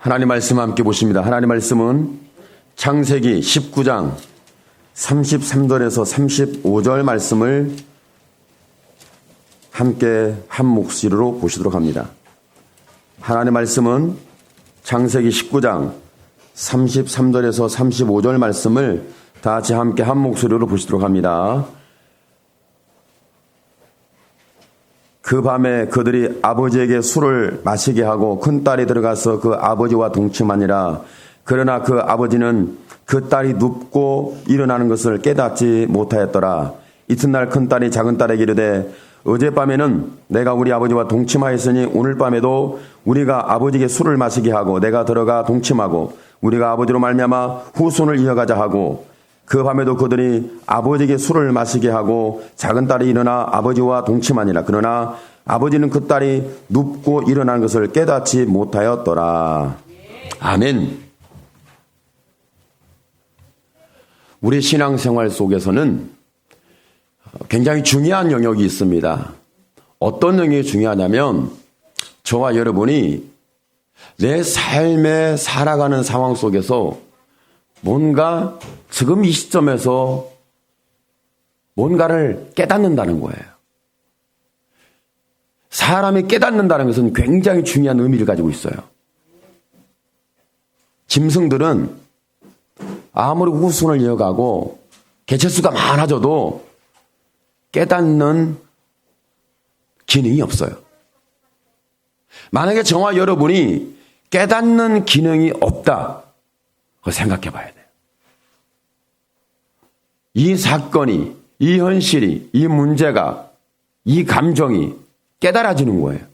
하나님 말씀 함께 보십니다. 하나님 말씀은 창세기 19장 33절에서 35절 말씀을 함께 한 목소리로 보시도록 합니다. 하나님 말씀은 창세기 19장 33절에서 35절 말씀을 다 같이 함께 한 목소리로 보시도록 합니다. 그 밤에 그들이 아버지에게 술을 마시게 하고 큰딸이 들어가서 그 아버지와 동침하니라. 그러나 그 아버지는 그 딸이 눕고 일어나는 것을 깨닫지 못하였더라. 이튿날 큰딸이 작은딸에게 이르되 어젯밤에는 내가 우리 아버지와 동침하였으니 오늘 밤에도 우리가 아버지에게 술을 마시게 하고 내가 들어가 동침하고 우리가 아버지로 말미암아 후손을 이어가자 하고 그 밤에도 그들이 아버지에게 술을 마시게 하고 작은딸이 일어나 아버지와 동침하니라. 그러나 아버지는 그 딸이 눕고 일어나는 것을 깨닫지 못하였더라. 아멘. 우리 신앙생활 속에서는 굉장히 중요한 영역이 있습니다. 어떤 영역이 중요하냐면 저와 여러분이 내 삶에 살아가는 상황 속에서 뭔가 지금 이 시점에서 뭔가를 깨닫는다는 거예요. 사람이 깨닫는다는 것은 굉장히 중요한 의미를 가지고 있어요. 짐승들은 아무리 후손을 이어가고 개체수가 많아져도 깨닫는 기능이 없어요. 만약에 저와 여러분이 깨닫는 기능이 없다, 그거 생각해 봐야 돼요. 이 사건이, 이 현실이, 이 문제가, 이 감정이 깨달아지는 거예요.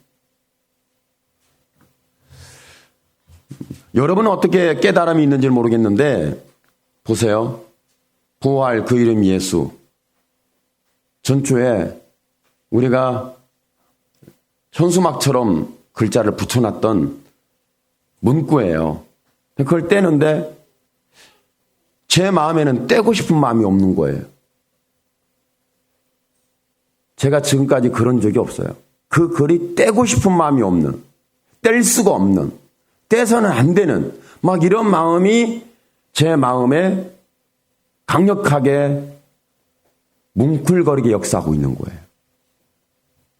여러분은 어떻게 깨달음이 있는지 모르겠는데 보세요. 부활 그 이름 예수. 전초에 우리가 현수막처럼 글자를 붙여놨던 문구예요. 그걸 떼는데 제 마음에는 떼고 싶은 마음이 없는 거예요. 제가 지금까지 그런 적이 없어요. 그 글이 떼고 싶은 마음이 없는, 뗄 수가 없는, 떼서는 안 되는 막 이런 마음이 제 마음에 강력하게 뭉클거리게 역사하고 있는 거예요.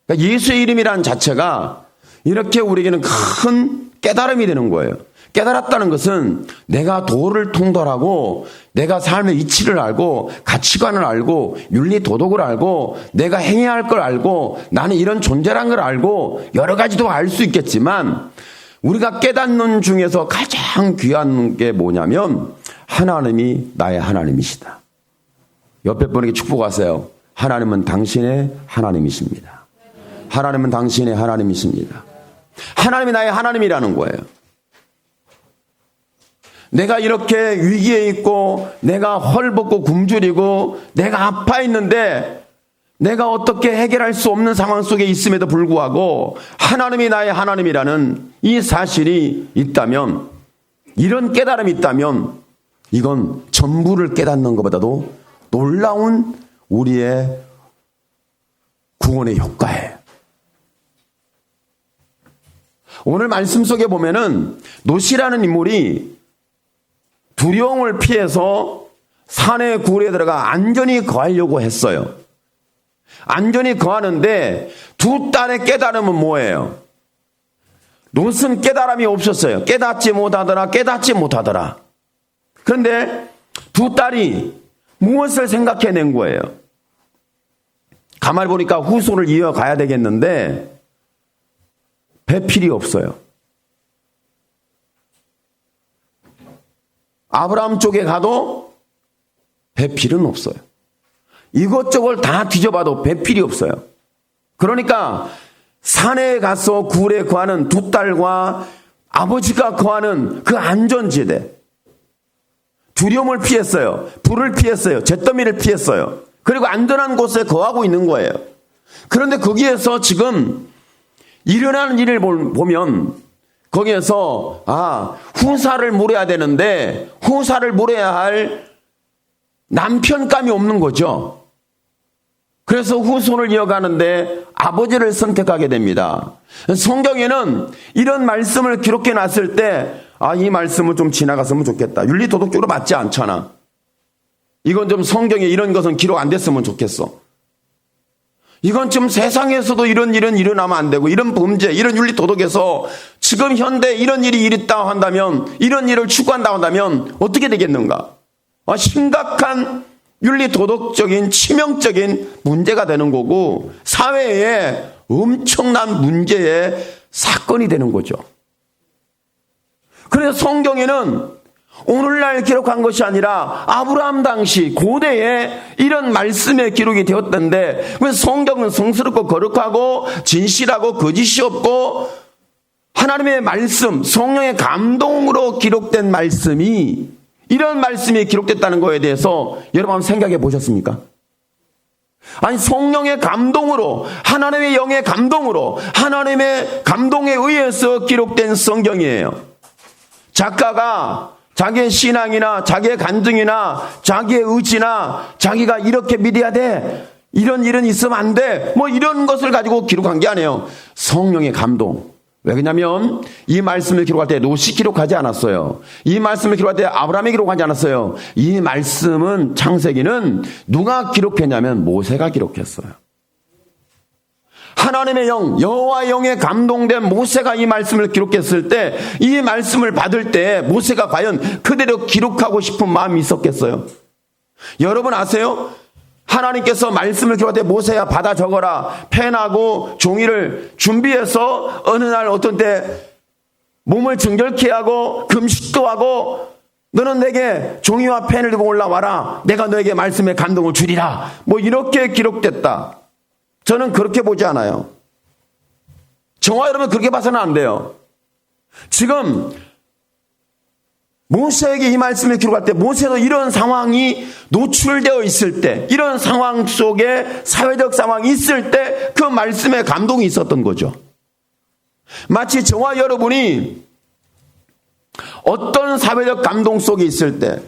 그러니까 예수의 이름이라는 자체가 이렇게 우리에게는 큰 깨달음이 되는 거예요. 깨달았다는 것은 내가 도를 통달하고 내가 삶의 이치를 알고 가치관을 알고 윤리 도덕을 알고 내가 행해야 할 걸 알고 나는 이런 존재라는 걸 알고 여러 가지도 알 수 있겠지만 우리가 깨닫는 중에서 가장 귀한 게 뭐냐면 하나님이 나의 하나님이시다. 옆에 분에게 축복하세요. 하나님은 당신의 하나님이십니다. 하나님은 당신의 하나님이십니다. 하나님이 나의 하나님이라는 거예요. 내가 이렇게 위기에 있고 내가 헐벗고 굶주리고 내가 아파 있는데 내가 어떻게 해결할 수 없는 상황 속에 있음에도 불구하고 하나님이 나의 하나님이라는 이 사실이 있다면, 이런 깨달음이 있다면 이건 전부를 깨닫는 것보다도 놀라운 우리의 구원의 효과예요. 오늘 말씀 속에 보면은 롯이라는 인물이 두려움을 피해서 산의 굴에 들어가 안전히 거하려고 했어요. 안전히 거하는데 두 딸의 깨달음은 뭐예요? 롯은 깨달음이 없었어요. 깨닫지 못하더라. 그런데 두 딸이 무엇을 생각해낸 거예요? 가만히 보니까 후손을 이어가야 되겠는데 배필이 없어요. 아브라함 쪽에 가도 배필은 없어요. 이것저것 다 뒤져봐도 배필이 없어요. 그러니까 산에 가서 굴에 거하는 두 딸과 아버지가 거하는 그 안전지대, 두려움을 피했어요. 불을 피했어요. 잿더미를 피했어요. 그리고 안전한 곳에 거하고 있는 거예요. 그런데 거기에서 지금 일어나는 일을 보면 거기에서 후사를 물어야 되는데 후사를 물어야 할 남편감이 없는 거죠. 그래서 후손을 이어가는데 아버지를 선택하게 됩니다. 성경에는 이런 말씀을 기록해 놨을 때 이 말씀은 좀 지나갔으면 좋겠다. 윤리도덕적으로 맞지 않잖아. 이건 좀 성경에 이런 것은 기록 안 됐으면 좋겠어. 이건 좀 세상에서도 이런 일은 일어나면 안 되고, 이런 범죄, 이런 윤리도덕에서 지금 현대 이런 일이 있다고 한다면, 이런 일을 추구한다고 한다면 어떻게 되겠는가? 심각한 윤리도덕적인 치명적인 문제가 되는 거고, 사회에 엄청난 문제의 사건이 되는 거죠. 그래서 성경에는 오늘날 기록한 것이 아니라 아브라함 당시 고대에 이런 말씀의 기록이 되었던데, 그래서 성경은 성스럽고 거룩하고 진실하고 거짓이 없고 하나님의 말씀, 성령의 감동으로 기록된 말씀이, 이런 말씀이 기록됐다는 것에 대해서 여러분 한번 생각해 보셨습니까? 아니, 성령의 감동으로, 하나님의 영의 감동으로, 하나님의 감동에 의해서 기록된 성경이에요. 작가가 자기의 신앙이나 자기의 간증이나 자기의 의지나 자기가 이렇게 믿어야 돼, 이런 일은 있으면 안 돼, 뭐 이런 것을 가지고 기록한 게 아니에요. 성령의 감동. 왜 그러냐면 이 말씀을 기록할 때 롯이 기록하지 않았어요. 이 말씀을 기록할 때 아브라함이 기록하지 않았어요. 이 말씀은, 창세기는 누가 기록했냐면 모세가 기록했어요. 하나님의 영, 여호와의 영에 감동된 모세가 이 말씀을 기록했을 때, 이 말씀을 받을 때 모세가 과연 그대로 기록하고 싶은 마음이 있었겠어요? 여러분 아세요? 하나님께서 말씀을 기록할 때 모세야 받아 적어라, 펜하고 종이를 준비해서 어느 날 어떤 때 몸을 정결케 하고 금식도 하고 너는 내게 종이와 펜을 들고 올라와라, 내가 너에게 말씀의 감동을 주리라, 뭐 이렇게 기록됐다. 저는 그렇게 보지 않아요. 저와 여러분 그렇게 봐서는 안 돼요. 지금 모세에게 이 말씀을 기록할 때 모세도 이런 상황이 노출되어 있을 때, 이런 상황 속에 사회적 상황이 있을 때 그 말씀에 감동이 있었던 거죠. 마치 저와 여러분이 어떤 사회적 감동 속에 있을 때,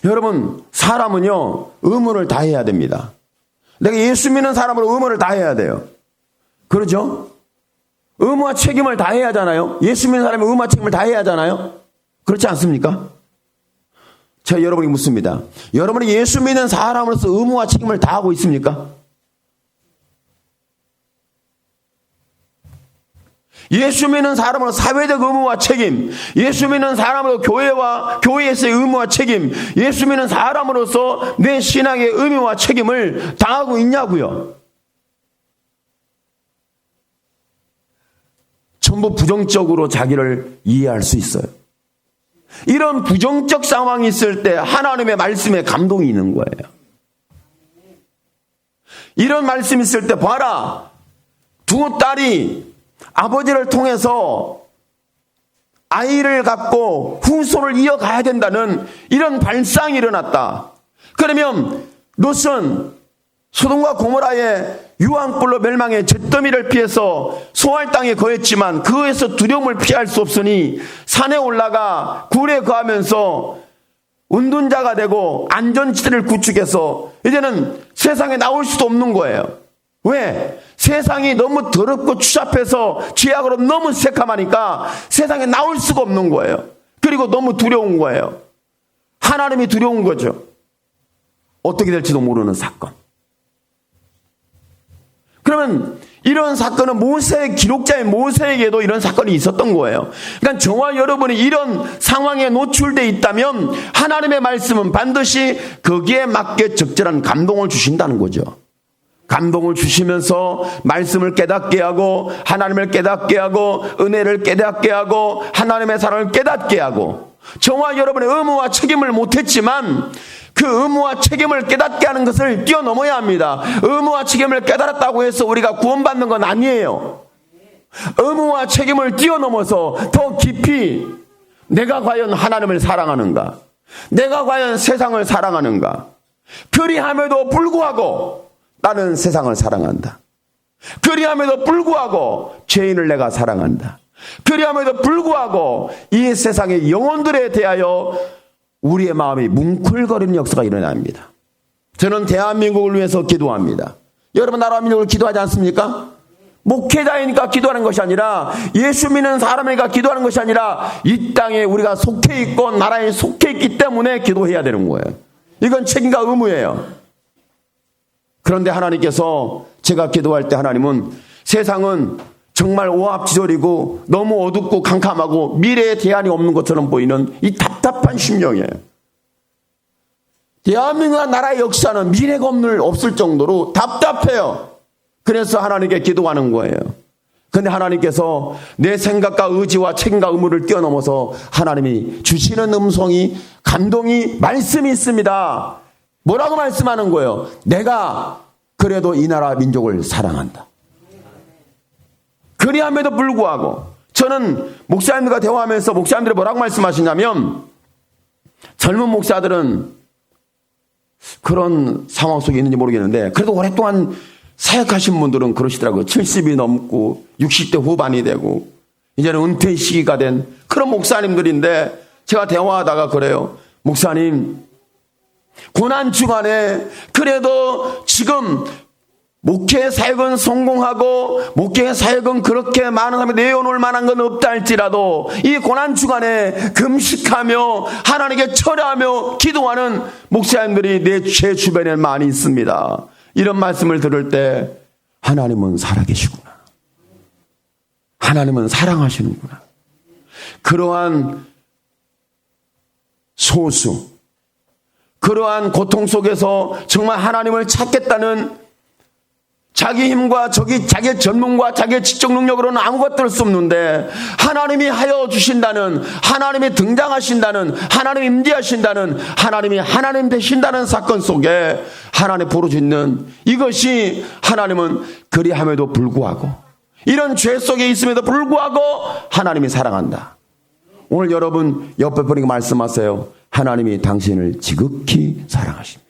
여러분 사람은요 의무를 다해야 됩니다. 내가 예수 믿는 사람으로 의무를 다해야 돼요. 그러죠? 의무와 책임을 다해야 하잖아요. 예수 믿는 사람이 의무와 책임을 다해야 하잖아요. 그렇지 않습니까? 제가 여러분에게 묻습니다. 여러분이 예수 믿는 사람으로서 의무와 책임을 다하고 있습니까? 예수 믿는 사람으로 사회적 의무와 책임, 예수 믿는 사람으로 교회에서의 의무와 책임, 예수 믿는 사람으로서 내 신앙의 의무와 책임을 다하고 있냐고요. 전부 부정적으로 자기를 이해할 수 있어요. 이런 부정적 상황이 있을 때 하나님의 말씀에 감동이 있는 거예요. 이런 말씀이 있을 때 봐라, 두 딸이 아버지를 통해서 아이를 갖고 후손을 이어가야 된다는 이런 발상이 일어났다. 그러면 롯은 소돔과 고모라의 유황불로 멸망의 잿더미를 피해서 소알 땅에 거했지만 그에서 두려움을 피할 수 없으니 산에 올라가 굴에 거하면서 운둔자가 되고 안전지대를 구축해서 이제는 세상에 나올 수도 없는 거예요. 왜? 세상이 너무 더럽고 추잡해서 죄악으로 너무 새카마니까 세상에 나올 수가 없는 거예요. 그리고 너무 두려운 거예요. 하나님이 두려운 거죠. 어떻게 될지도 모르는 사건. 그러면 이런 사건은 기록자인 모세에게도 이런 사건이 있었던 거예요. 그러니까 저와 여러분이 이런 상황에 노출되어 있다면 하나님의 말씀은 반드시 거기에 맞게 적절한 감동을 주신다는 거죠. 감동을 주시면서 말씀을 깨닫게 하고 하나님을 깨닫게 하고 은혜를 깨닫게 하고 하나님의 사랑을 깨닫게 하고, 저와 여러분의 의무와 책임을 못했지만 그 의무와 책임을 깨닫게 하는 것을 뛰어넘어야 합니다. 의무와 책임을 깨달았다고 해서 우리가 구원받는 건 아니에요. 의무와 책임을 뛰어넘어서 더 깊이 내가 과연 하나님을 사랑하는가, 내가 과연 세상을 사랑하는가, 그리함에도 불구하고 나는 세상을 사랑한다. 그리함에도 불구하고 죄인을 내가 사랑한다. 그리함에도 불구하고 이 세상의 영혼들에 대하여 우리의 마음이 뭉클거리는 역사가 일어납니다. 저는 대한민국을 위해서 기도합니다. 여러분 나라와 민족을 기도하지 않습니까? 목회자이니까 기도하는 것이 아니라 예수 믿는 사람이니까 기도하는 것이 아니라 이 땅에 우리가 속해 있고 나라에 속해 있기 때문에 기도해야 되는 거예요. 이건 책임과 의무예요. 그런데 하나님께서 제가 기도할 때 하나님은 세상은 정말 오합지졸이고 너무 어둡고 캄캄하고 미래에 대안이 없는 것처럼 보이는 이 답답한 심령이에요. 대한민국 나라의 역사는 미래가 없을 정도로 답답해요. 그래서 하나님께 기도하는 거예요. 그런데 하나님께서 내 생각과 의지와 책임과 의무를 뛰어넘어서 하나님이 주시는 음성이 감동이 말씀이 있습니다. 뭐라고 말씀하는 거예요? 내가 그래도 이 나라 민족을 사랑한다. 그리함에도 불구하고 저는 목사님들과 대화하면서 목사님들이 뭐라고 말씀하시냐면 젊은 목사들은 그런 상황 속에 있는지 모르겠는데 그래도 오랫동안 사역하신 분들은 그러시더라고요. 70이 넘고 60대 후반이 되고 이제는 은퇴 시기가 된 그런 목사님들인데 제가 대화하다가 그래요. 목사님, 고난 주간에 그래도 지금 목회 사역은 성공하고 목회 사역은 그렇게 많은 사람이 내어놓을 만한 건 없다 할지라도 이 고난 주간에 금식하며 하나님께 철회하며 기도하는 목사님들이 제 주변에 많이 있습니다. 이런 말씀을 들을 때 하나님은 살아계시구나. 하나님은 사랑하시는구나. 그러한 소수, 그러한 고통 속에서 정말 하나님을 찾겠다는 자기 힘과 자기의 전문과 자기의 지적 능력으로는 아무것도 할 수 없는데 하나님이 하여 주신다는, 하나님이 등장하신다는, 하나님이 임재하신다는, 하나님이 하나님 되신다는 사건 속에 하나님 부르짖는 이것이 하나님은 그리함에도 불구하고 이런 죄 속에 있음에도 불구하고 하나님이 사랑한다. 오늘 여러분 옆에 분에게 말씀하세요. 하나님이 당신을 지극히 사랑하십니다.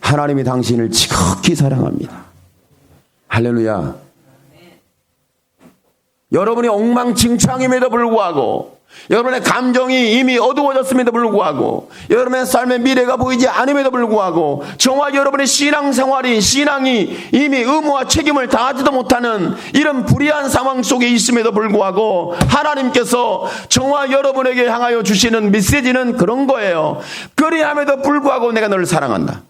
하나님이 당신을 지극히 사랑합니다. 할렐루야. 여러분이 엉망진창임에도 불구하고 여러분의 감정이 이미 어두워졌음에도 불구하고 여러분의 삶의 미래가 보이지 않음에도 불구하고 저와 여러분의 신앙이 이미 의무와 책임을 다하지도 못하는 이런 불의한 상황 속에 있음에도 불구하고 하나님께서 저와 여러분에게 향하여 주시는 메시지는 그런 거예요. 그리함에도 불구하고 내가 너를 사랑한다.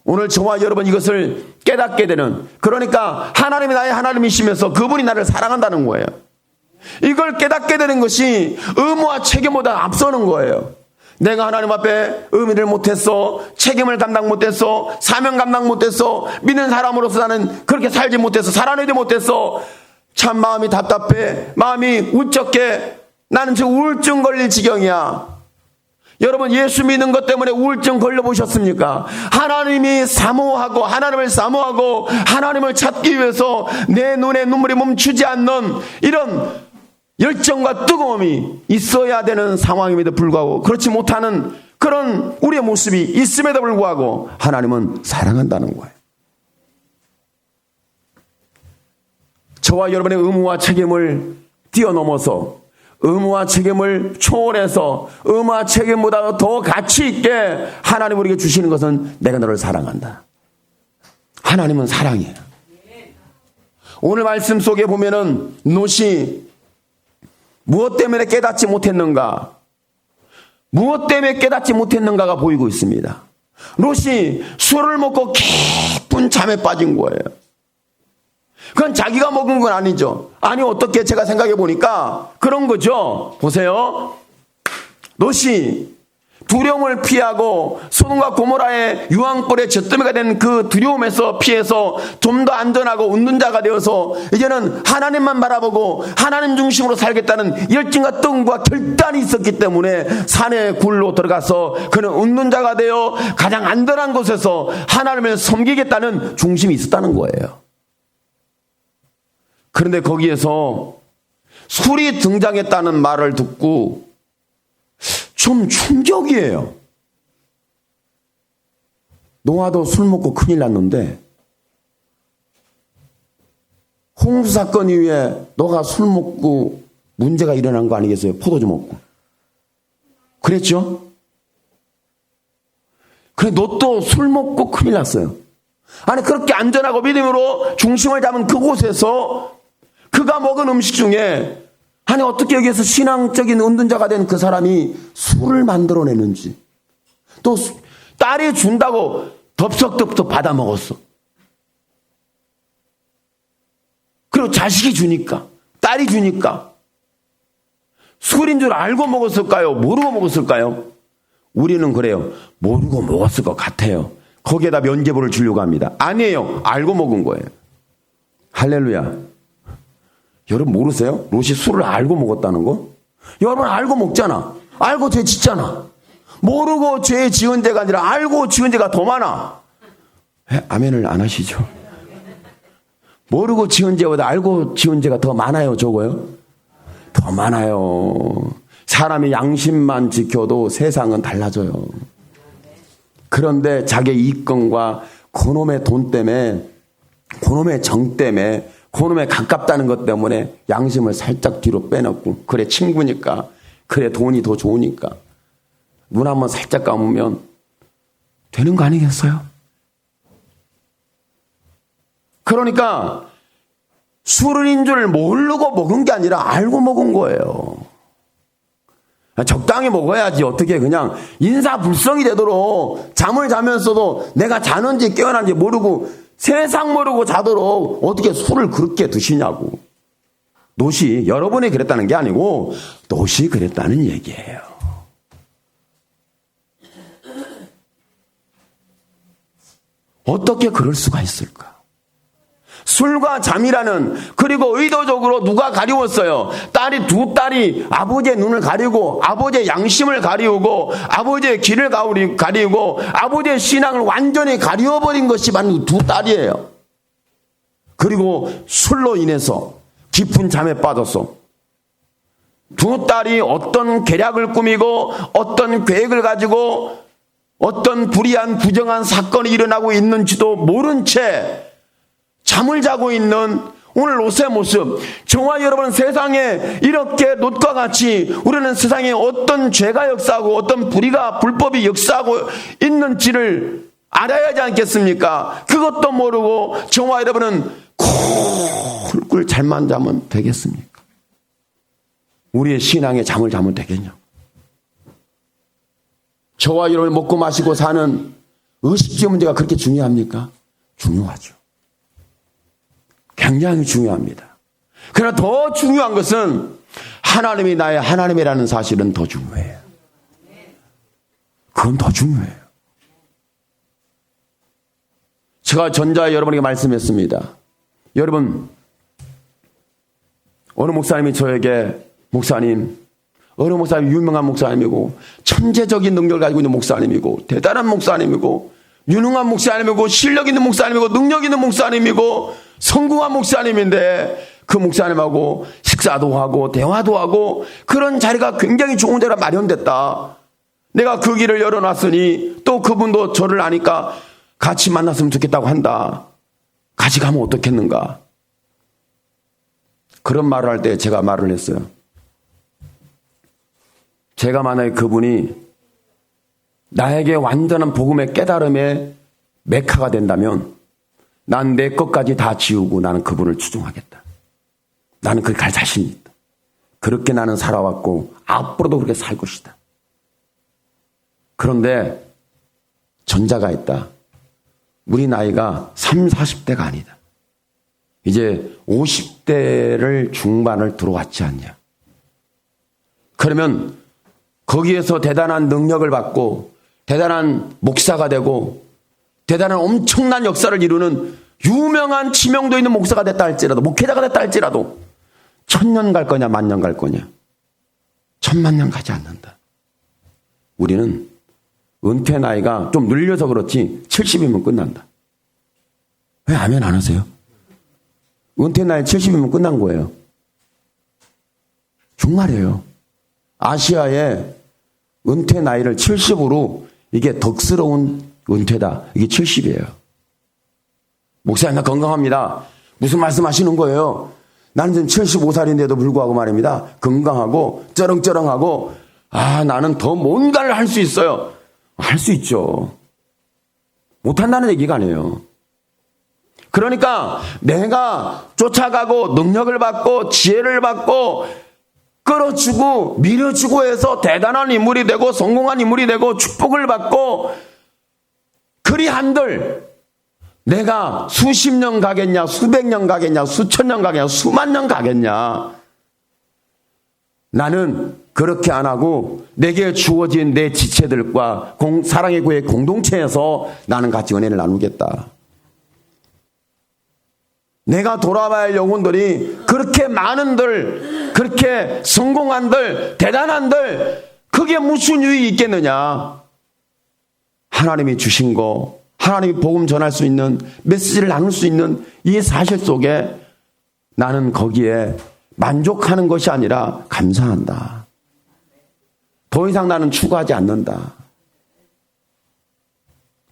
오늘 저와 여러분 이것을 깨닫게 되는, 그러니까 하나님이 나의 하나님이시면서 그분이 나를 사랑한다는 거예요. 이걸 깨닫게 되는 것이 의무와 책임보다 앞서는 거예요. 내가 하나님 앞에 의미를 못했어, 책임을 감당 못했어, 사명 감당 못했어, 믿는 사람으로서 나는 그렇게 살지 못했어, 살아내지 못했어, 참 마음이 답답해, 마음이 울적해, 나는 지금 우울증 걸릴 지경이야. 여러분 예수 믿는 것 때문에 우울증 걸려보셨습니까? 하나님이 사모하고 하나님을 사모하고 하나님을 찾기 위해서 내 눈에 눈물이 멈추지 않는 이런 열정과 뜨거움이 있어야 되는 상황임에도 불구하고 그렇지 못하는 그런 우리의 모습이 있음에도 불구하고 하나님은 사랑한다는 거예요. 저와 여러분의 의무와 책임을 뛰어넘어서 의무와 책임을 초월해서 의무와 책임보다 더 가치 있게 하나님 우리에게 주시는 것은 내가 너를 사랑한다. 하나님은 사랑이에요. 오늘 말씀 속에 보면은 롯이 무엇 때문에 깨닫지 못했는가? 무엇 때문에 깨닫지 못했는가가 보이고 있습니다. 롯이 술을 먹고 깊은 잠에 빠진 거예요. 그건 자기가 먹은 건 아니죠. 아니 어떻게 제가 생각해 보니까 그런 거죠. 보세요. 롯이 두려움을 피하고 소돔과 고모라의 유황불에 젖더미가 된 그 두려움에서 피해서 좀 더 안전하고 웃는 자가 되어서 이제는 하나님만 바라보고 하나님 중심으로 살겠다는 열정과 뜨거움과 결단이 있었기 때문에 산에 굴로 들어가서 그는 웃는 자가 되어 가장 안전한 곳에서 하나님을 섬기겠다는 중심이 있었다는 거예요. 그런데 거기에서 술이 등장했다는 말을 듣고 좀 충격이에요. 노아도 술 먹고 큰일 났는데 홍수 사건 이후에 너가 술 먹고 문제가 일어난 거 아니겠어요? 포도주 먹고. 그랬죠? 그래, 너 또 술 먹고 큰일 났어요. 아니, 그렇게 안전하고 믿음으로 중심을 잡은 그곳에서 그가 먹은 음식 중에, 아니, 어떻게 여기에서 신앙적인 은둔자가 된 그 사람이 술을 만들어내는지, 또 딸이 준다고 덥석덥석 받아 먹었어. 그리고 자식이 주니까, 딸이 주니까, 술인 줄 알고 먹었을까요? 모르고 먹었을까요? 우리는 그래요. 모르고 먹었을 것 같아요. 거기에다 면죄부를 주려고 합니다. 아니에요. 알고 먹은 거예요. 할렐루야. 여러분 모르세요? 롯이 술을 알고 먹었다는 거? 여러분 알고 먹잖아. 알고 죄 짓잖아. 모르고 죄 지은 죄가 아니라 알고 지은 죄가 더 많아. 아멘을 안 하시죠? 모르고 지은 죄보다 알고 지은 죄가 더 많아요, 적어요? 더 많아요. 사람이 양심만 지켜도 세상은 달라져요. 그런데 자기의 이권과 그놈의 돈 때문에, 그놈의 정 때문에, 그놈에 가깝다는 것 때문에 양심을 살짝 뒤로 빼놓고, 그래 친구니까, 그래 돈이 더 좋으니까 눈 한번 살짝 감으면 되는 거 아니겠어요? 그러니까 술인 줄 모르고 먹은 게 아니라 알고 먹은 거예요. 적당히 먹어야지. 어떻게 그냥 인사불성이 되도록 잠을 자면서도 내가 자는지 깨어난지 모르고 세상 모르고 자도록 어떻게 술을 그렇게 드시냐고. 롯이 여러분이 그랬다는 게 아니고 롯이 그랬다는 얘기예요. 어떻게 그럴 수가 있을까? 술과 잠이라는, 그리고 의도적으로 누가 가리웠어요? 두 딸이 아버지의 눈을 가리고 아버지의 양심을 가리우고 아버지의 길을 가리우고 아버지의 신앙을 완전히 가리워버린 것이 바로 두 딸이에요. 그리고 술로 인해서 깊은 잠에 빠졌어. 두 딸이 어떤 계략을 꾸미고 어떤 계획을 가지고 어떤 불의한 부정한 사건이 일어나고 있는지도 모른 채 잠을 자고 있는 오늘 롯의 모습. 저와 여러분 세상에 이렇게 롯과 같이 우리는 세상에 어떤 죄가 역사하고 어떤 불법이 역사하고 있는지를 알아야 하지 않겠습니까? 그것도 모르고 저와 여러분은 꿀꿀 잘만 자면 되겠습니까? 우리의 신앙에 잠을 자면 되겠냐? 저와 여러분 먹고 마시고 사는 의식주 문제가 그렇게 중요합니까? 중요하죠. 굉장히 중요합니다. 그러나 더 중요한 것은 하나님이 나의 하나님이라는 사실은 더 중요해요. 그건 더 중요해요. 제가 전자에 여러분에게 말씀했습니다. 여러분, 어느 목사님이 저에게 어느 목사님 유명한 목사님이고 천재적인 능력을 가지고 있는 목사님이고 대단한 목사님이고 유능한 목사님이고 실력 있는 목사님이고 능력 있는 목사님이고 성공한 목사님인데 그 목사님하고 식사도 하고 대화도 하고 그런 자리가 굉장히 좋은 데가 마련됐다. 내가 그 길을 열어놨으니 또 그분도 저를 아니까 같이 만났으면 좋겠다고 한다. 같이 가면 어떻겠는가. 그런 말을 할 때 제가 말을 했어요. 제가 만약에 그분이 나에게 완전한 복음의 깨달음의 메카가 된다면 난 내 것까지 다 지우고 나는 그분을 추종하겠다. 나는 그렇게 갈 자신이 있다. 그렇게 나는 살아왔고 앞으로도 그렇게 살 것이다. 그런데 전자가 있다. 우리 나이가 30, 40대가 아니다. 이제 50대를 중반을 들어왔지 않냐. 그러면 거기에서 대단한 능력을 받고 대단한 목사가 되고 대단한 엄청난 역사를 이루는 유명한 지명도 있는 목사가 됐다 할지라도 목회자가 됐다 할지라도 1000년 갈 거냐 10,000년 갈 거냐. 10,000,000년 가지 않는다. 우리는 은퇴 나이가 좀 늘려서 그렇지 70이면 끝난다. 왜 아멘 안 하세요? 은퇴 나이 70이면 끝난 거예요. 정말이에요. 아시아의 은퇴 나이를 70으로 이게 덕스러운 은퇴다. 이게 70이에요. 목사님 나 건강합니다. 무슨 말씀하시는 거예요? 나는 지금 75살인데도 불구하고 말입니다. 건강하고 쩌렁쩌렁하고 나는 더 뭔가를 할 수 있어요. 할 수 있죠. 못한다는 얘기가 아니에요. 그러니까 내가 쫓아가고 능력을 받고 지혜를 받고 끌어주고 밀어주고 해서 대단한 인물이 되고 성공한 인물이 되고 축복을 받고 그리 한들 내가 수십 년 가겠냐, 수백 년 가겠냐, 수천 년 가겠냐, 수만 년 가겠냐. 나는 그렇게 안 하고 내게 주어진 내 지체들과 사랑의 교회 공동체에서 나는 같이 은혜를 나누겠다. 내가 돌아봐야 할 영혼들이 그렇게 많은들, 그렇게 성공한들, 대단한들, 그게 무슨 유익이 있겠느냐. 하나님이 주신 거, 하나님이 복음 전할 수 있는, 메시지를 나눌 수 있는 이 사실 속에 나는 거기에 만족하는 것이 아니라 감사한다. 더 이상 나는 추구하지 않는다.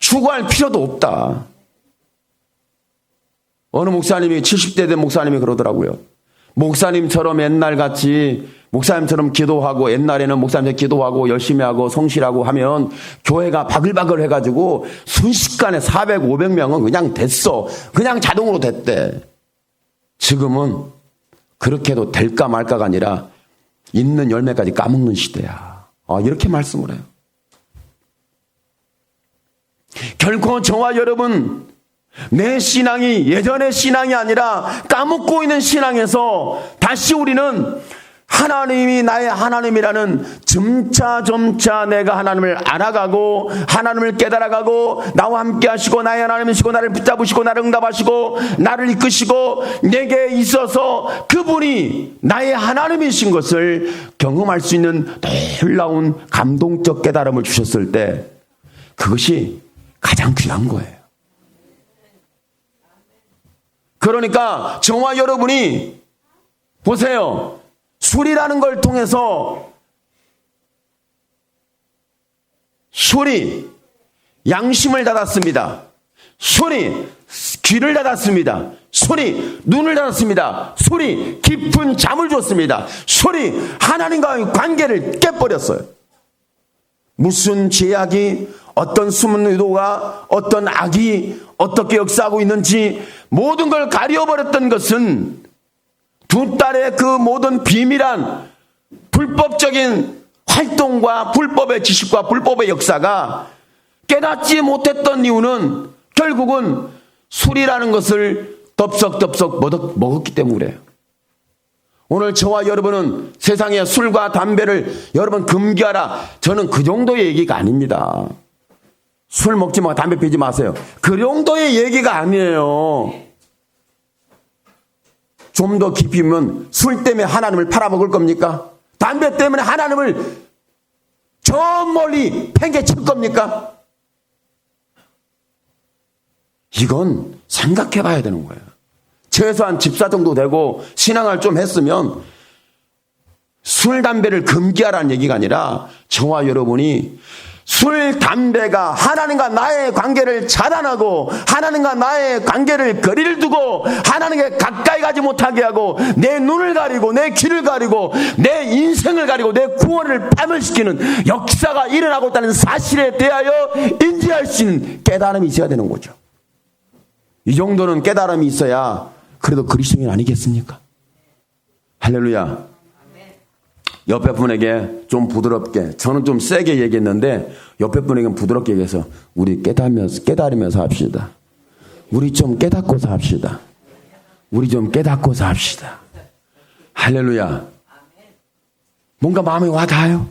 추구할 필요도 없다. 어느 목사님이 70대 된 목사님이 그러더라고요. 목사님처럼 옛날같이 목사님처럼 기도하고 옛날에는 목사님처럼 기도하고 열심히 하고 성실하고 하면 교회가 바글바글 해가지고 순식간에 400, 500명은 그냥 됐어. 그냥 자동으로 됐대. 지금은 그렇게 해도 될까 말까가 아니라 있는 열매까지 까먹는 시대야. 이렇게 말씀을 해요. 결코 저와 여러분 내 신앙이 예전의 신앙이 아니라 까먹고 있는 신앙에서 다시 우리는 하나님이 나의 하나님이라는 점차 내가 하나님을 알아가고 하나님을 깨달아가고 나와 함께 하시고 나의 하나님이시고 나를 붙잡으시고 나를 응답하시고 나를 이끄시고 내게 있어서 그분이 나의 하나님이신 것을 경험할 수 있는 놀라운 감동적 깨달음을 주셨을 때 그것이 가장 귀한 거예요. 그러니까 저와 여러분이 보세요. 술이라는 걸 통해서 술이 양심을 닫았습니다. 술이 귀를 닫았습니다. 술이 눈을 닫았습니다. 술이 깊은 잠을 줬습니다. 술이 하나님과의 관계를 깨버렸어요. 무슨 죄악이 어떤 숨은 의도가 어떤 악이 어떻게 역사하고 있는지 모든 걸 가려버렸던 것은 두 딸의 그 모든 비밀한 불법적인 활동과 불법의 지식과 불법의 역사가 깨닫지 못했던 이유는 결국은 술이라는 것을 덥석덥석 먹었기 때문에 그래요. 오늘 저와 여러분은 세상에 술과 담배를 여러분 금기하라. 저는 그 정도의 얘기가 아닙니다. 술 먹지 마, 담배 피지 마세요. 그 정도의 얘기가 아니에요. 좀 더 깊이면 술 때문에 하나님을 팔아먹을 겁니까? 담배 때문에 하나님을 저 멀리 팽개칠 겁니까? 이건 생각해 봐야 되는 거예요. 최소한 집사 정도 되고 신앙을 좀 했으면 술, 담배를 금기하라는 얘기가 아니라 저와 여러분이 술, 담배가 하나님과 나의 관계를 차단하고 하나님과 나의 관계를 거리를 두고 하나님께 가까이 가지 못하게 하고 내 눈을 가리고 내 귀를 가리고 내 인생을 가리고 내 구원을 파멸시키는 역사가 일어나고 있다는 사실에 대하여 인지할 수 있는 깨달음이 있어야 되는 거죠. 이 정도는 깨달음이 있어야 그래도 그리스도인 아니겠습니까? 할렐루야. 옆에 분에게 좀 부드럽게, 저는 좀 세게 얘기했는데 옆에 분에게는 부드럽게 얘기해서 우리 깨달으면서 합시다. 우리 좀 깨닫고서 합시다. 우리 좀 깨닫고서 합시다. 할렐루야. 뭔가 마음에 와 닿아요?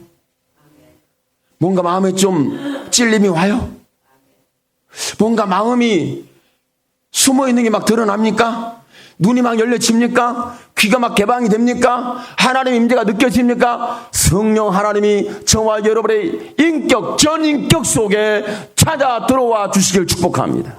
뭔가 마음에 좀 찔림이 와요? 뭔가 마음이 숨어있는 게 막 드러납니까? 눈이 막 열려집니까? 귀가 막 개방이 됩니까? 하나님의 임재가 느껴집니까? 성령 하나님이 저와 여러분의 인격, 전인격 속에 찾아 들어와 주시길 축복합니다.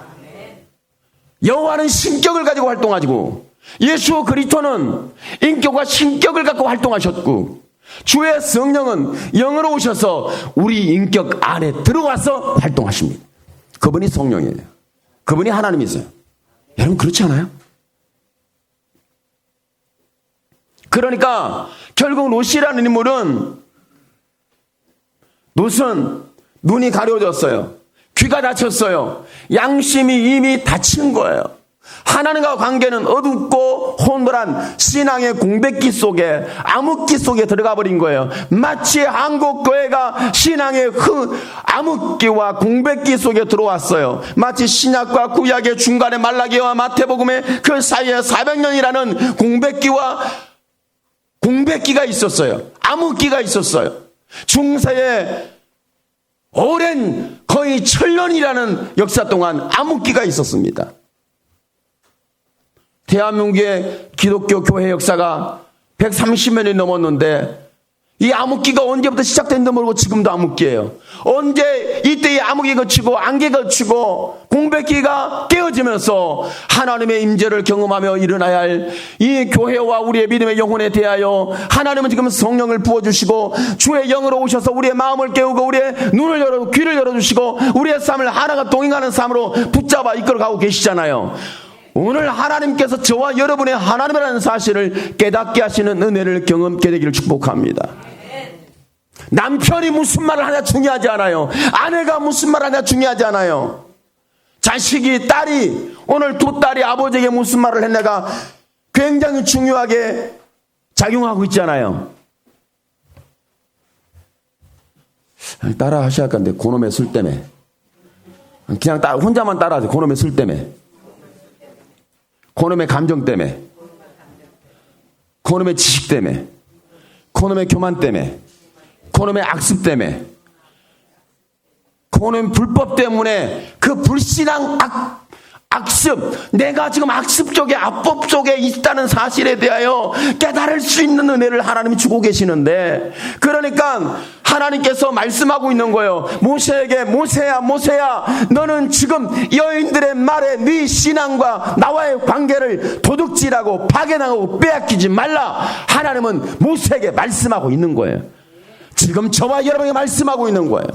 여호와는 신격을 가지고 활동하시고 예수 그리스도는 인격과 신격을 갖고 활동하셨고 주의 성령은 영으로 오셔서 우리 인격 안에 들어와서 활동하십니다. 그분이 성령이에요. 그분이 하나님이세요. 여러분 그렇지 않아요? 그러니까 결국 롯이라는 인물은 롯은 눈이 가려졌어요. 귀가 닫혔어요. 양심이 이미 닫힌 거예요. 하나님과 관계는 어둡고 혼돈한 신앙의 공백기 속에, 암흑기 속에 들어가 버린 거예요. 마치 한국 교회가 신앙의 암흑기와 공백기 속에 들어왔어요. 마치 신약과 구약의 중간에 말라기와 마태복음의 그 사이에 400년이라는 공백기가 있었어요. 암흑기가 있었어요. 중세에 오랜 거의 1000년이라는 역사 동안 암흑기가 있었습니다. 대한민국의 기독교 교회 역사가 130년이 넘었는데 이 암흑기가 언제부터 시작됐는지 모르고 지금도 암흑기예요. 언제 이때의 암흑이 거치고 안개가 거치고 공백기가 깨어지면서 하나님의 임재를 경험하며 일어나야 할 이 교회와 우리의 믿음의 영혼에 대하여 하나님은 지금 성령을 부어주시고 주의 영으로 오셔서 우리의 마음을 깨우고 우리의 눈을 열어 귀를 열어주시고 우리의 삶을 하나가 동행하는 삶으로 붙잡아 이끌어가고 계시잖아요. 오늘 하나님께서 저와 여러분의 하나님이라는 사실을 깨닫게 하시는 은혜를 경험하게 되기를 축복합니다. 남편이 무슨 말을 하냐 중요하지 않아요. 아내가 무슨 말을 하냐 중요하지 않아요. 자식이, 딸이, 오늘 두 딸이 아버지에게 무슨 말을 했냐가 굉장히 중요하게 작용하고 있잖아요. 따라 하셔야 할 건데 그놈의 술 때문에 그냥 혼자만 따라하세요. 그놈의 술 때문에, 그놈의 감정 때문에, 그놈의 지식 때문에, 그놈의 교만 때문에, 그놈의 악습 때문에, 그놈의 불법 때문에, 그 불신앙 악습, 내가 지금 악습 쪽에, 악법 쪽에 있다는 사실에 대하여 깨달을 수 있는 은혜를 하나님이 주고 계시는데, 그러니까 하나님께서 말씀하고 있는 거예요. 모세에게, 모세야 너는 지금 여인들의 말에 네 신앙과 나와의 관계를 도둑질하고 파괴당하고 빼앗기지 말라. 하나님은 모세에게 말씀하고 있는 거예요. 지금 저와 여러분에게 말씀하고 있는 거예요.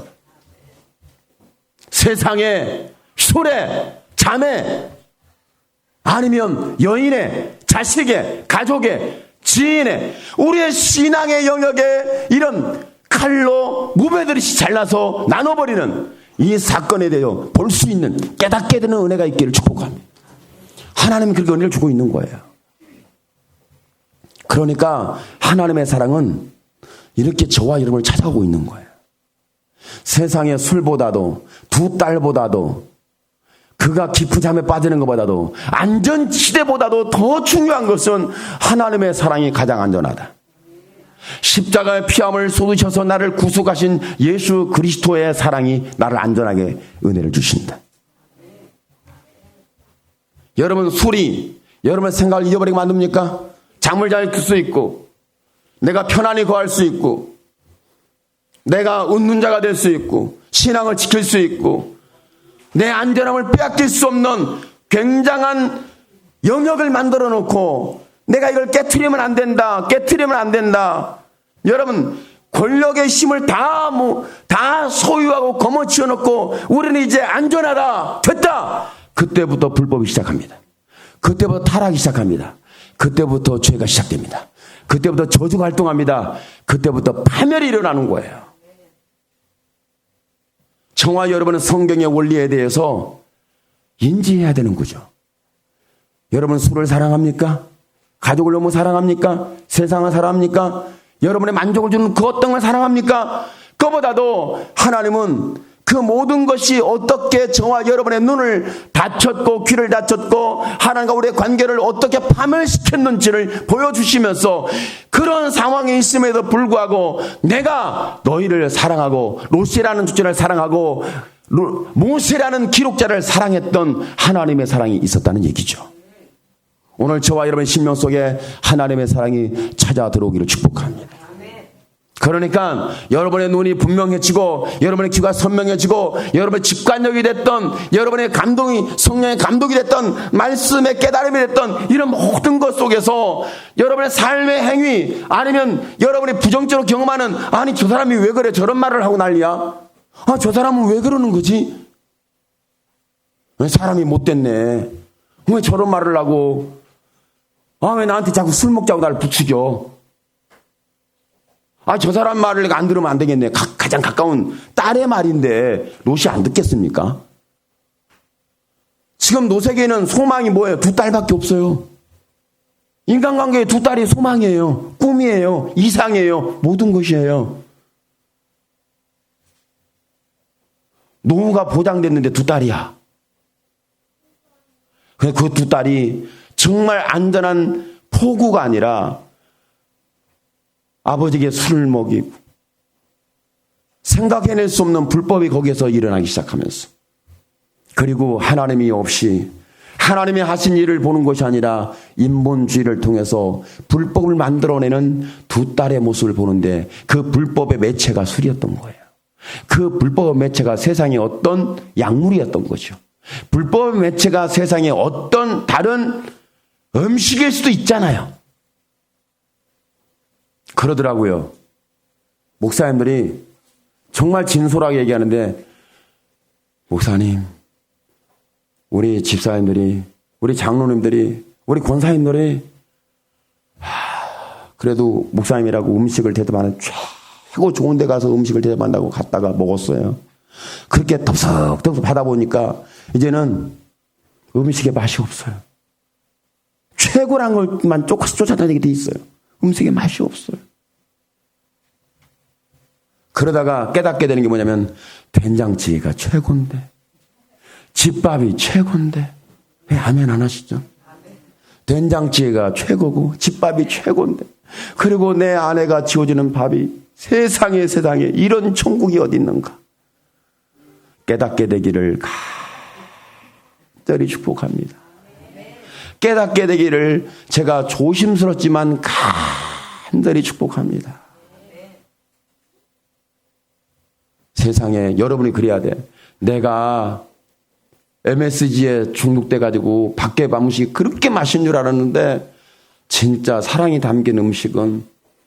세상에, 술에, 잠에, 아니면 여인의, 자식의, 가족의, 지인의, 우리의 신앙의 영역에 이런 칼로 무배들이 잘라서 나눠버리는 이 사건에 대해 볼 수 있는, 깨닫게 되는 은혜가 있기를 축복합니다. 하나님은 그렇게 은혜를 주고 있는 거예요. 그러니까 하나님의 사랑은 이렇게 저와 여러분을 찾아오고 있는 거예요. 세상의 술보다도, 두 딸보다도, 그가 깊은 잠에 빠지는 것보다도, 안전지대보다도 더 중요한 것은 하나님의 사랑이 가장 안전하다. 십자가의 피함을 쏟으셔서 나를 구속하신 예수 그리스도의 사랑이 나를 안전하게 은혜를 주신다. 여러분, 술이 여러분의 생각을 잊어버리게 만듭니까? 잠을 잘 들 수 있고, 내가 편안히 거할 수 있고, 내가 웃는 자가 될 수 있고, 신앙을 지킬 수 있고, 내 안전함을 빼앗길 수 없는 굉장한 영역을 만들어 놓고 내가 이걸 깨트리면 안 된다. 여러분, 권력의 힘을 다 소유하고 거머쥐어 놓고 우리는 이제 안전하다, 됐다. 그때부터 불법이 시작합니다. 그때부터 타락이 시작합니다. 그때부터 죄가 시작됩니다. 그때부터 저주가 활동합니다. 그때부터 파멸이 일어나는 거예요. 저와 여러분은 성경의 원리에 대해서 인지해야 되는 거죠. 여러분, 술을 사랑합니까? 가족을 너무 사랑합니까? 세상을 사랑합니까? 여러분의 만족을 주는 그 어떤 걸 사랑합니까? 그보다도 하나님은 그 모든 것이 어떻게 저와 여러분의 눈을 닫혔고 귀를 닫혔고 하나님과 우리의 관계를 어떻게 파멸시켰는지를 보여주시면서 그런 상황에 있음에도 불구하고 내가 너희를 사랑하고 롯이라는 주체를 사랑하고 모세라는 기록자를 사랑했던 하나님의 사랑이 있었다는 얘기죠. 오늘 저와 여러분의 심령 속에 하나님의 사랑이 찾아 들어오기를 축복합니다. 그러니까 여러분의 눈이 분명해지고 여러분의 귀가 선명해지고 여러분의 직관력이 됐던 여러분의 감동이 성령의 감독이 됐던 말씀의 깨달음이 됐던 이런 모든 것 속에서 여러분의 삶의 행위 아니면 여러분이 부정적으로 경험하는 아니 저 사람이 왜 그래 저런 말을 하고 난리야. 아, 저 사람은 왜 그러는 거지? 왜 사람이 못됐네. 왜 저런 말을 하고 아, 왜 나한테 자꾸 술 먹자고 나를 부추겨. 저 사람 말을 내가 안 들으면 안 되겠네. 가장 가까운 딸의 말인데 롯이 안 듣겠습니까? 지금 롯에게는 소망이 뭐예요? 두 딸밖에 없어요. 인간관계에 두 딸이 소망이에요. 꿈이에요. 이상이에요. 모든 것이에요. 노후가 보장됐는데 두 딸이야. 그 두 딸이 정말 안전한 포구가 아니라 아버지에게 술을 먹이고 생각해낼 수 없는 불법이 거기에서 일어나기 시작하면서, 그리고 하나님이 없이 하나님이 하신 일을 보는 것이 아니라 인본주의를 통해서 불법을 만들어내는 두 딸의 모습을 보는데, 그 불법의 매체가 술이었던 거예요. 그 불법의 매체가 세상의 어떤 약물이었던 거죠. 불법의 매체가 세상의 어떤 다른 음식일 수도 있잖아요. 그러더라고요. 목사님들이 정말 진솔하게 얘기하는데, 목사님, 우리 집사님들이, 우리 장로님들이, 우리 권사님들이 그래도 목사님이라고 음식을 대접하는 최고 좋은 데 가서 음식을 대접한다고 갔다가 먹었어요. 그렇게 덥석덥석 받아보니까 이제는 음식에 맛이 없어요. 최고란 것만 쫓아다니게 돼 있어요. 음식에 맛이 없어요. 그러다가 깨닫게 되는 게 뭐냐면, 된장찌개가 최고인데, 집밥이 최고인데, 왜 아멘 안 하시죠? 된장찌개가 최고고 집밥이 최고인데, 그리고 내 아내가 지어주는 밥이 세상에 이런 천국이 어디 있는가 깨닫게 되기를 간절히 축복합니다. 깨닫게 되기를 제가 조심스럽지만 간절히 축복합니다. 세상에 여러분이 그래야 돼. 내가 MSG에 중독돼가지고 밖에 음식이 그렇게 맛있는 줄 알았는데, 진짜 사랑이 담긴 음식은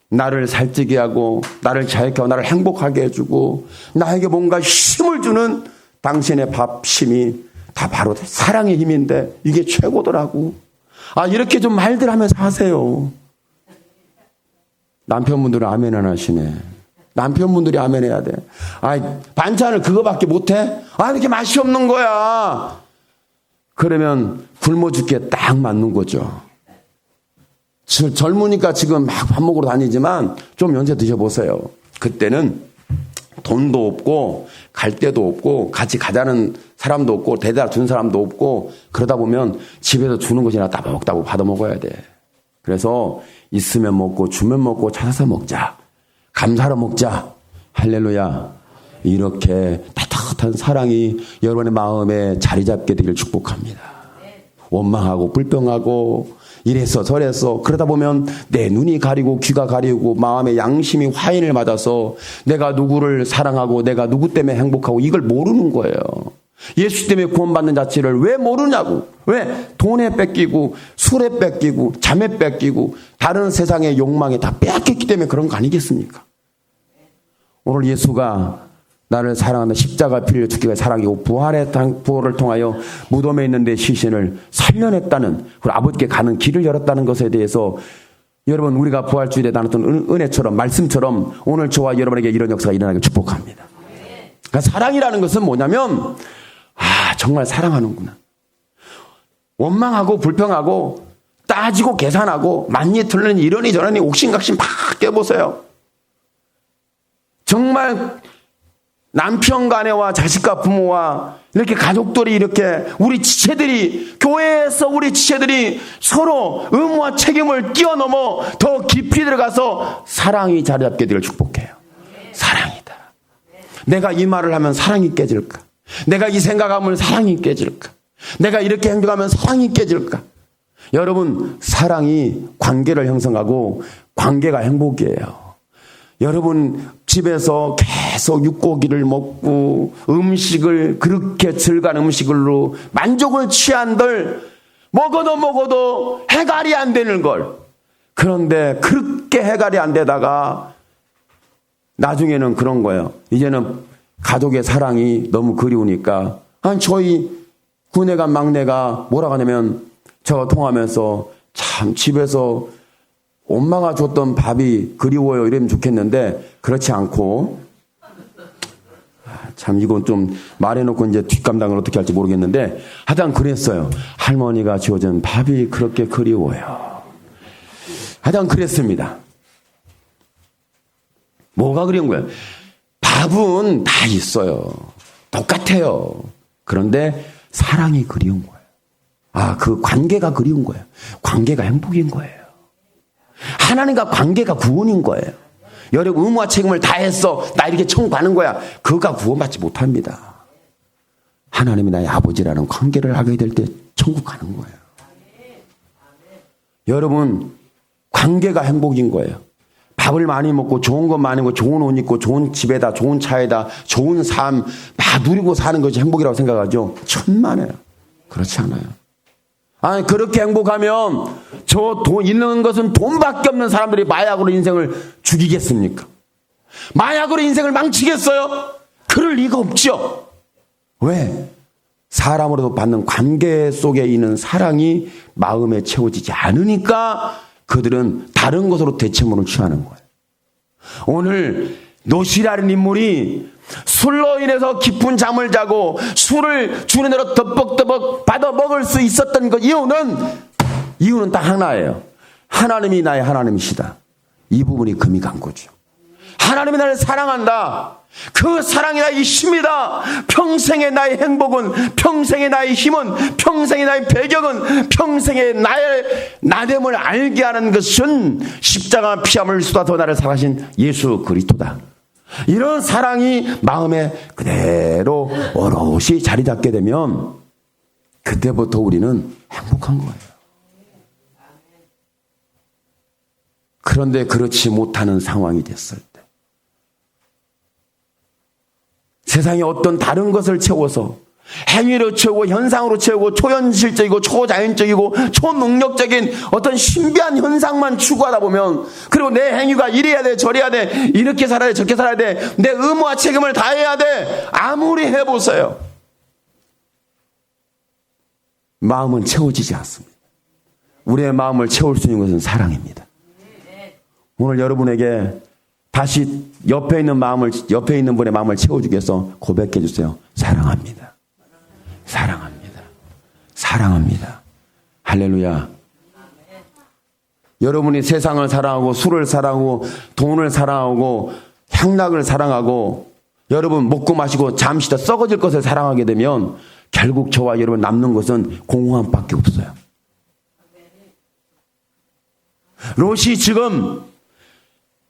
나를 살찌게 하고 나를 자유케 하고 나를 행복하게 해주고 나에게 뭔가 힘을 주는 당신의 밥심이 다 바로 사랑의 힘인데, 이게 최고더라고. 이렇게 좀 말들 하면서 하세요. 남편분들은 아멘 안 하시네. 남편분들이 아멘 해야 돼. 반찬을 그거밖에 못해? 이렇게 맛이 없는 거야. 그러면 굶어 죽기에 딱 맞는 거죠. 젊으니까 지금 막 밥 먹으러 다니지만 좀 연세 드셔보세요. 그때는 돈도 없고 갈 데도 없고 같이 가자는 사람도 없고 대다 준 사람도 없고, 그러다 보면 집에서 주는 것이나 따박따박 받아 먹어야 돼. 그래서 있으면 먹고 주면 먹고 찾아서 먹자. 감사로 먹자. 할렐루야. 이렇게 따뜻한 사랑이 여러분의 마음에 자리 잡게 되길 축복합니다. 원망하고 불평하고 이래서 저래서 그러다 보면 내 눈이 가리고 귀가 가리고 마음의 양심이 화인을 맞아서 내가 누구를 사랑하고 내가 누구 때문에 행복하고 이걸 모르는 거예요. 예수 때문에 구원받는 자체를 왜 모르냐고. 왜? 돈에 뺏기고 술에 뺏기고 잠에 뺏기고 다른 세상의 욕망에 다 빼앗겼기 때문에 그런 거 아니겠습니까? 오늘 예수가 나를 사랑한다, 십자가 빌려 죽기가 사랑이고 부활을 통하여 무덤에 있는 내 시신을 살려냈다는, 그리고 아버지께 가는 길을 열었다는 것에 대해서 여러분, 우리가 부활주일에 나눴던 은혜처럼 말씀처럼 오늘 저와 여러분에게 이런 역사가 일어나길 축복합니다. 그러니까 사랑이라는 것은 뭐냐면, 정말 사랑하는구나. 원망하고 불평하고 따지고 계산하고 만리 틀리니 이러니 저러니 옥신각신 막 깨보세요. 정말 남편과 아내와 자식과 부모와 이렇게 가족들이 이렇게 우리 지체들이, 교회에서 우리 지체들이 서로 의무와 책임을 뛰어넘어 더 깊이 들어가서 사랑이 자리 잡게 되길 축복해요. 사랑이다. 내가 이 말을 하면 사랑이 깨질까? 내가 이 생각하면 사랑이 깨질까? 내가 이렇게 행동하면 사랑이 깨질까? 여러분, 사랑이 관계를 형성하고 관계가 행복이에요. 여러분 집에서 계속 육고기를 먹고 음식을 그렇게 즐거운 음식으로 만족을 취한들 먹어도 해갈이 안 되는 걸. 그런데 그렇게 해갈이 안 되다가 나중에는 그런 거예요. 이제는 가족의 사랑이 너무 그리우니까 저희 구내가 막내가 뭐라고 하냐면 저 통하면서 참 집에서 엄마가 줬던 밥이 그리워요 이러면 좋겠는데 그렇지 않고 참 이건 좀 말해놓고 이제 뒷감당을 어떻게 할지 모르겠는데 하여튼 그랬어요. 할머니가 지어준 밥이 그렇게 그리워요. 하여튼 그랬습니다. 뭐가 그리운 거예요? 밥은 다 있어요. 똑같아요. 그런데 사랑이 그리운 거예요. 아, 그 관계가 그리운 거예요. 관계가 행복인 거예요. 하나님과 관계가 구원인 거예요. 여러분 의무와 책임을 다했어. 나 이렇게 천국 가는 거야. 그거가 구원받지 못합니다. 하나님이 나의 아버지라는 관계를 하게 될 때 천국 가는 거예요. 여러분 관계가 행복인 거예요. 밥을 많이 먹고 좋은 것 많이 먹고 좋은 옷 입고 좋은 집에다 좋은 차에다 좋은 삶 막 누리고 사는 것이 행복이라고 생각하죠. 천만에요. 그렇지 않아요. 아니 그렇게 행복하면 저 돈 있는 것은 돈밖에 없는 사람들이 마약으로 인생을 죽이겠습니까? 마약으로 인생을 망치겠어요? 그럴 리가 없죠. 왜? 사람으로도 받는 관계 속에 있는 사랑이 마음에 채워지지 않으니까 그들은 다른 것으로 대체물을 취하는 거예요. 오늘 노시라는 인물이 술로 인해서 깊은 잠을 자고 술을 주는 대로 덮벅덮벅 받아 먹을 수 있었던 그 이유는 딱 하나예요. 하나님이 나의 하나님이시다. 이 부분이 금이 간 거죠. 하나님이 나를 사랑한다. 그 사랑이 나의 힘이다. 평생의 나의 행복은, 평생의 나의 힘은, 평생의 나의 배경은, 평생의 나의 나됨을 알게 하는 것은 십자가 피함을 쏟아서 나를 사랑하신 예수 그리스도다. 이런 사랑이 마음에 그대로 오롯이 자리 잡게 되면 그때부터 우리는 행복한 거예요. 그런데 그렇지 못하는 상황이 됐을 때 세상에 어떤 다른 것을 채워서 행위로 채우고 현상으로 채우고 초현실적이고 초자연적이고 초능력적인 어떤 신비한 현상만 추구하다 보면 그리고 내 행위가 이래야 돼 저래야 돼 이렇게 살아야 돼 저렇게 살아야 돼 내 의무와 책임을 다해야 돼 아무리 해보세요. 마음은 채워지지 않습니다. 우리의 마음을 채울 수 있는 것은 사랑입니다. 오늘 여러분에게 다시 옆에 있는 분의 마음을 채워주기 위해서 고백해 주세요. 사랑합니다. 사랑합니다. 사랑합니다. 할렐루야. 여러분이 세상을 사랑하고 술을 사랑하고 돈을 사랑하고 향락을 사랑하고 여러분 먹고 마시고 잠시 더 썩어질 것을 사랑하게 되면 결국 저와 여러분 남는 것은 공허함밖에 없어요. 롯이 지금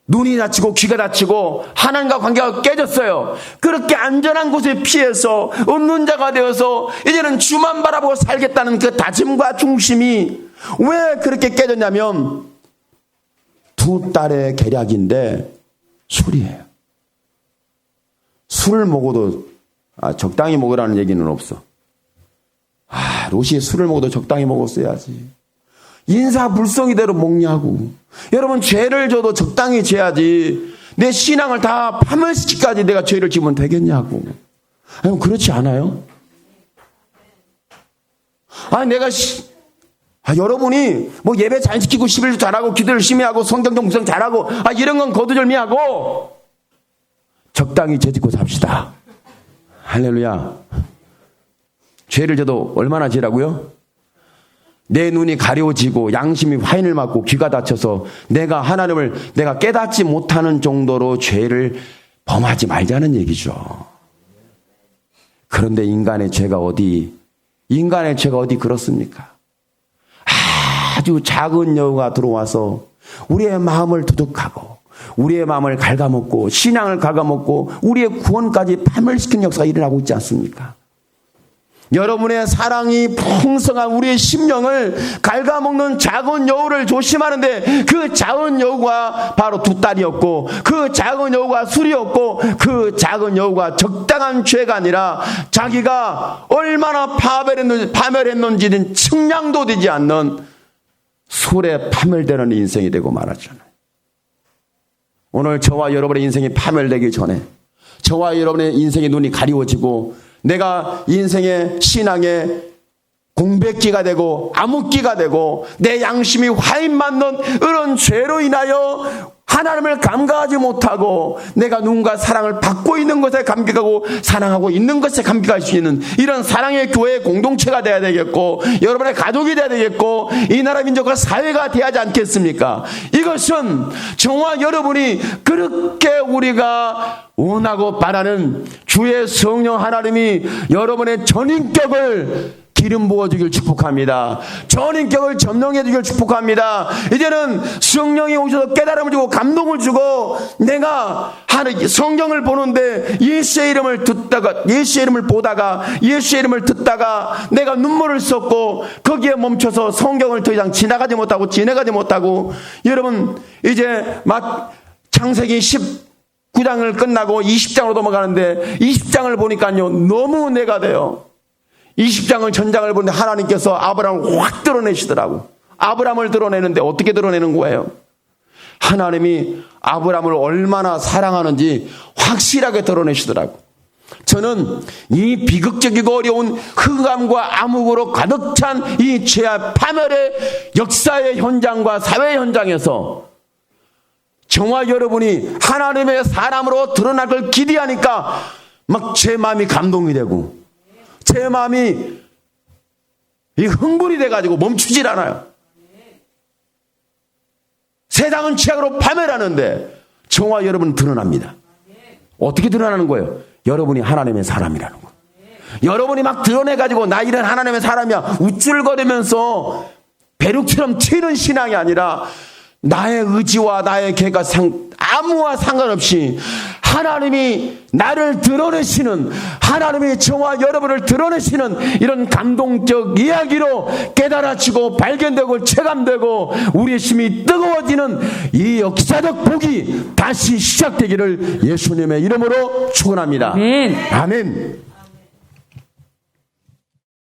눈이 다치고 귀가 다치고 하나님과 관계가 깨졌어요. 그렇게 안전한 곳에 피해서 없는 자가 되어서 이제는 주만 바라보고 살겠다는 그 다짐과 중심이 왜 그렇게 깨졌냐면 두 딸의 계략인데 술이에요. 술을 먹어도 적당히 먹으라는 얘기는 없어. 롯이 술을 먹어도 적당히 먹었어야지. 인사불성이대로 먹냐고. 여러분 죄를 져도 적당히 져야지. 내 신앙을 다 파멸시키기까지 내가 죄를 지면 되겠냐고. 아니 그렇지 않아요? 내가 여러분이 뭐 예배 잘 지키고 11조 잘하고 기도 열심히 하고 성경 공부성 잘하고 이런 건 거두절미하고 적당히 죄짓고 삽시다. 할렐루야. 죄를 져도 얼마나 지라고요? 내 눈이 가려지고 양심이 화인을 맞고 귀가 닫혀서 내가 하나님을 내가 깨닫지 못하는 정도로 죄를 범하지 말자는 얘기죠. 그런데 인간의 죄가 어디 그렇습니까? 아주 작은 여우가 들어와서 우리의 마음을 두둑하고 우리의 마음을 갉아먹고 신앙을 갉아먹고 우리의 구원까지 파멸시키는 역사가 일어나고 있지 않습니까? 여러분의 사랑이 풍성한 우리의 심령을 갉아먹는 작은 여우를 조심하는데 그 작은 여우가 바로 두 딸이었고 그 작은 여우가 술이었고 그 작은 여우가 적당한 죄가 아니라 자기가 얼마나 파멸했는지는 측량도 되지 않는 술에 파멸되는 인생이 되고 말았잖아요. 오늘 저와 여러분의 인생이 파멸되기 전에 저와 여러분의 인생의 눈이 가리워지고 내가 인생의 신앙의 공백기가 되고 암흑기가 되고 내 양심이 화인 맞는 이런 죄로 인하여 하나님을 감각하지 못하고 내가 누군가 사랑을 받고 있는 것에 감격하고 사랑하고 있는 것에 감격할 수 있는 이런 사랑의 교회 공동체가 돼야 되겠고, 여러분의 가족이 돼야 되겠고, 이 나라 민족과 사회가 돼야 하지 않겠습니까? 이것은 정말 여러분이 그렇게 우리가 원하고 바라는 주의 성령 하나님이 여러분의 전인격을 기름 부어주길 축복합니다. 전인격을 점령해 주길 축복합니다. 이제는 성령이 오셔서 깨달음을 주고 감동을 주고, 내가 성경을 보는데 예수의 이름을 듣다가, 예수의 이름을 보다가, 예수의 이름을 듣다가 내가 눈물을 쏟고 거기에 멈춰서 성경을 더 이상 지나가지 못하고 여러분 이제 막 창세기 19장을 끝나고 20장으로 넘어가는데 20장을 보니까요 너무 은혜가 돼요. 20장을 전장을 보는데 하나님께서 아브라함을 확 드러내시더라고. 아브라함을 드러내는데 어떻게 드러내는 거예요? 하나님이 아브라함을 얼마나 사랑하는지 확실하게 드러내시더라고. 저는 이 비극적이고 어려운 흑암과 암흑으로 가득 찬 이 죄와 파멸의 역사의 현장과 사회 현장에서 정말 여러분이 하나님의 사람으로 드러날 걸 기대하니까 막 제 마음이 감동이 되고 제 마음이 흥분이 돼가지고 멈추질 않아요. 세상은 취약으로 파멸하는데 정화 여러분 드러납니다. 어떻게 드러나는 거예요? 여러분이 하나님의 사람이라는 거. 여러분이 막 드러내가지고 나 이런 하나님의 사람이야 우쭐거리면서 벼룩처럼 튀는 신앙이 아니라 나의 의지와 나의 계가 아무와 상관없이 하나님이 나를 드러내시는, 하나님이 저와 여러분을 드러내시는 이런 감동적 이야기로 깨달아지고 발견되고 체감되고 우리의 심이 뜨거워지는 이 역사적 복이 다시 시작되기를 예수님의 이름으로 축원합니다. 아멘. 아멘.